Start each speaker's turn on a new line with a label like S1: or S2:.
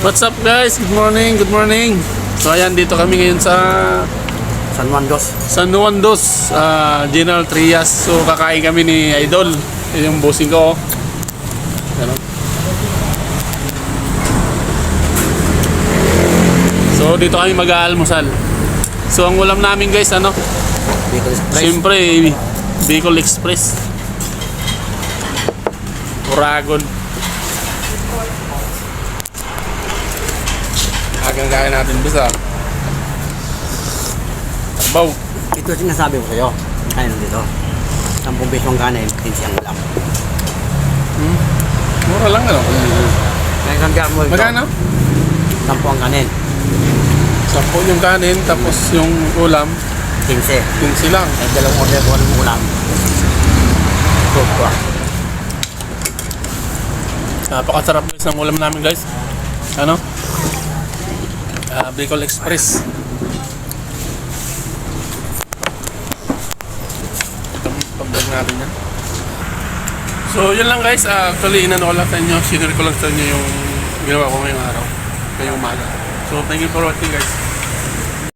S1: What's up guys? Good morning, good morning. So ayan, dito kami ngayon sa
S2: San Juan Dos.
S1: San Juan Dos, General Trias. So kakain kami ni Idol. Yan yung bossing ko. Ganun. So dito kami mag-aalmusal. So ang ulam namin guys, ano?
S2: Bicol Express.
S1: Siyempre, Bicol Express. Uragon. Agang kaya natin bisa. Tabaw.
S2: Ito yung sinasabi ko sa'yo. Ayun dito. 10 peso ang kanin, 15 ang ulam.
S1: Mura lang ano?
S2: Ngayon kang mo ito.
S1: Magkano?
S2: 10 ang kanin,
S1: 10 yung kanin, tapos yung ulam,
S2: 15.
S1: 15 lang.
S2: Ay, dalawang order ko ng ulam. Good ko.
S1: Napakasarap guys ng ulam namin guys. Ano? Bicol Express. Pag-vlog natin yan. So yun lang guys. Actually inano ko lang sa inyo. Sinare ko lang sa inyo yung ginawa ko ngayong araw. Ngayong umaga. So thank you for watching guys.